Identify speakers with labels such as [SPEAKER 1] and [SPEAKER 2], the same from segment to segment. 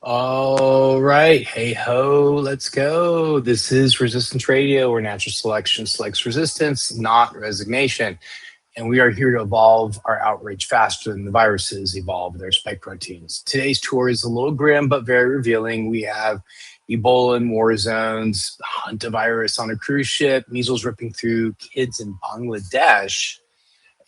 [SPEAKER 1] All right. Hey ho, let's go. This is Resistance Radio, where natural selection selects resistance, not resignation. And we are here to evolve our outrage faster than the viruses evolve their spike proteins. Today's tour is a little grim, but very revealing. We have Ebola in war zones, hantavirus on a cruise ship, measles ripping through kids in Bangladesh,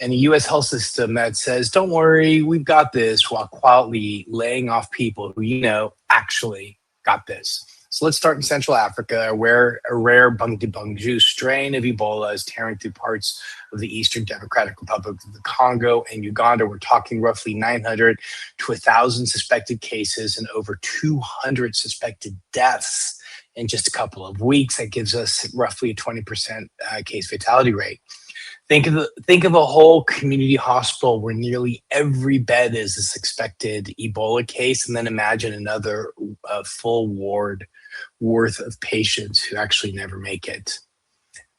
[SPEAKER 1] and a US health system that says, don't worry, we've got this, while quietly laying off people who, actually got this. So let's start in Central Africa, where a rare Bundibugyo strain of Ebola is tearing through parts of the Eastern Democratic Republic of the Congo and Uganda. We're talking roughly 900 to 1,000 suspected cases and over 200 suspected deaths in just a couple of weeks. That gives us roughly a 20% case fatality rate. Think of a whole community hospital where nearly every bed is a suspected Ebola case, and then imagine another full ward worth of patients who actually never make it.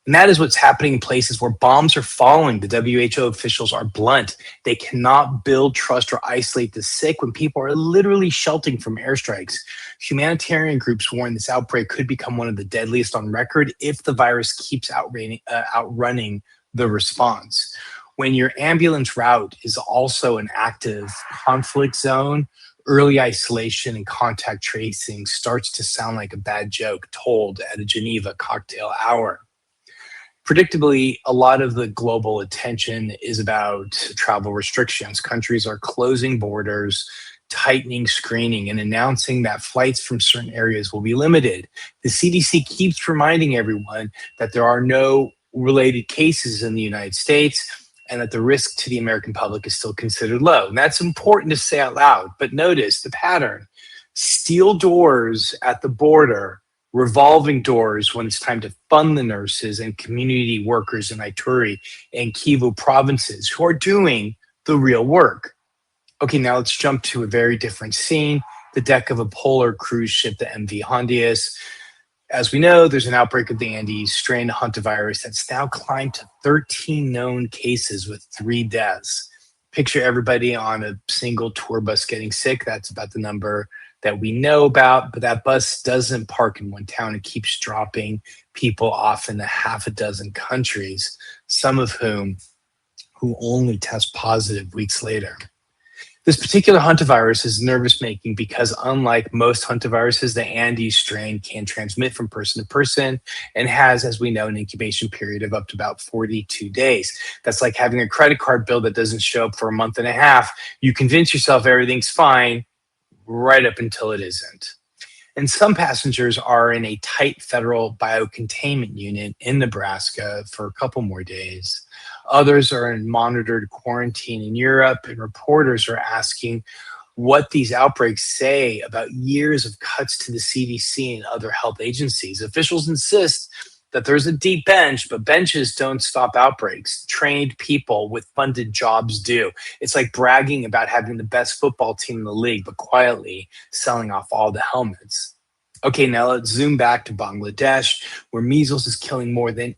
[SPEAKER 1] And that is what's happening in places where bombs are falling. The WHO officials are blunt. They cannot build trust or isolate the sick when people are literally sheltering from airstrikes. Humanitarian groups warn this outbreak could become one of the deadliest on record if the virus keeps outrunning the response. When your ambulance route is also an active conflict zone, early isolation and contact tracing starts to sound like a bad joke told at a Geneva cocktail hour. Predictably, a lot of the global attention is about travel restrictions. Countries are closing borders, tightening screening, and announcing that flights from certain areas will be limited. The CDC keeps reminding everyone that there are no related cases in the United States and that the risk to the American public is still considered low. And that's important to say out loud. But notice the pattern: steel doors at the border, revolving doors when it's time to fund the nurses and community workers in Ituri and Kivu provinces who are doing the real work. Okay, now let's jump to a very different scene: the deck of a polar cruise ship, the MV Hondius. As we know, there's an outbreak of the Andes strain hantavirus that's now climbed to 13 known cases with 3 deaths. Picture everybody on a single tour bus getting sick. That's about the number that we know about, but that bus doesn't park in one town. It keeps dropping people off in a half a dozen countries, some of whom who only test positive weeks later. This particular hantavirus is nervous-making because, unlike most hantaviruses, the Andes strain can transmit from person to person and has, as we know, an incubation period of up to about 42 days. That's like having a credit card bill that doesn't show up for a month and a half. You convince yourself everything's fine right up until it isn't. And some passengers are in a tight federal biocontainment unit in Nebraska for a couple more days. Others are in monitored quarantine in Europe, and reporters are asking what these outbreaks say about years of cuts to the CDC and other health agencies. Officials insist that there's a deep bench, but benches don't stop outbreaks. Trained people with funded jobs do. It's like bragging about having the best football team in the league, but quietly selling off all the helmets. Okay, now let's zoom back to Bangladesh, where measles is killing more than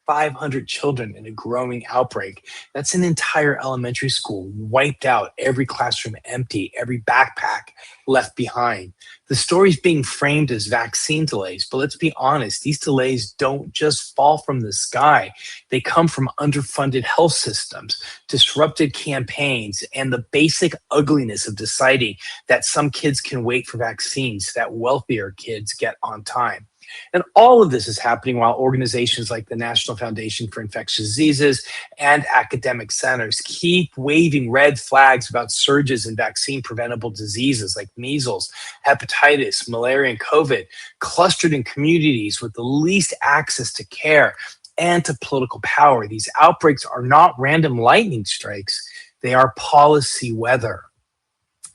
[SPEAKER 1] 500 children in a growing outbreak. That's an entire elementary school wiped out, every classroom empty, every backpack left behind. The story's being framed as vaccine delays, but let's be honest, these delays don't just fall from the sky. They come from underfunded health systems, disrupted campaigns, and the basic ugliness of deciding that some kids can wait for vaccines so that wealthier kids get on time. And all of this is happening while organizations like the National Foundation for Infectious Diseases and academic centers keep waving red flags about surges in vaccine preventable diseases like measles, hepatitis, malaria, and COVID, clustered in communities with the least access to care and to political power. These outbreaks are not random lightning strikes, they are policy weather.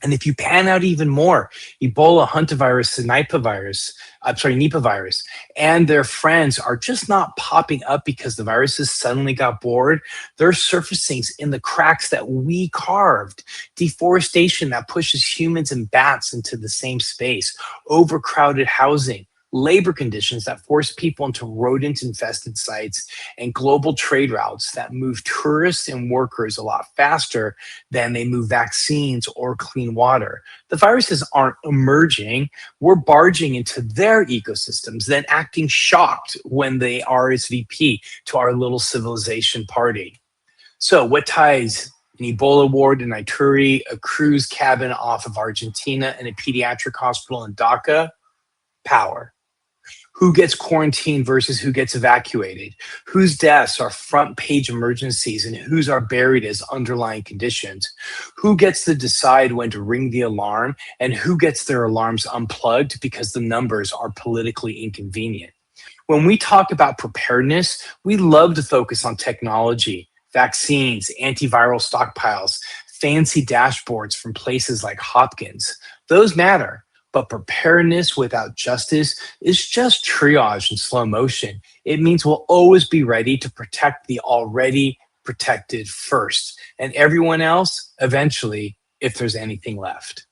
[SPEAKER 1] And if you pan out even more, Ebola, hantavirus, and Nipah virus, and their friends are just not popping up because the viruses suddenly got bored. They're surfacing in the cracks that we carved. Deforestation that pushes humans and bats into the same space. Overcrowded housing. labor conditions that force people into rodent-infested sites, and global trade routes that move tourists and workers a lot faster than they move vaccines or clean water. The viruses aren't emerging, we're barging into their ecosystems, then acting shocked when they RSVP to our little civilization party. So, what ties an Ebola ward in Ituri, a cruise cabin off of Argentina, and a pediatric hospital in Dhaka? Power. Who gets quarantined versus who gets evacuated? Whose deaths are front page emergencies and whose are buried as underlying conditions? Who gets to decide when to ring the alarm and who gets their alarms unplugged because the numbers are politically inconvenient? When we talk about preparedness, we love to focus on technology, vaccines, antiviral stockpiles, fancy dashboards from places like Hopkins. Those matter, but preparedness without justice is just triage in slow motion. It means we'll always be ready to protect the already protected first, and everyone else eventually, if there's anything left.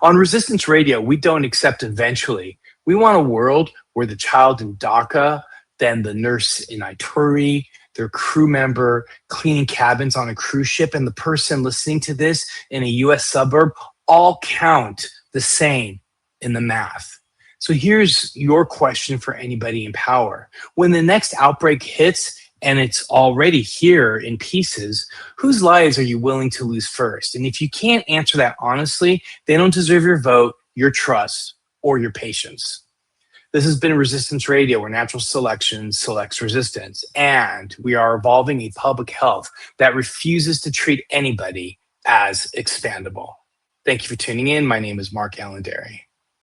[SPEAKER 1] On Resistance Radio, we don't accept eventually. We want a world where the child in Dhaka, then the nurse in Ituri, their crew member cleaning cabins on a cruise ship, and the person listening to this in a US suburb all count the same in the math. So here's your question for anybody in power. When the next outbreak hits, and it's already here in pieces, whose lives are you willing to lose first? And if you can't answer that honestly, they don't deserve your vote, your trust, or your patience. This has been Resistance Radio, where natural selection selects resistance. And we are evolving a public health that refuses to treat anybody as expandable. Thank you for tuning in. My name is Mark Allandary.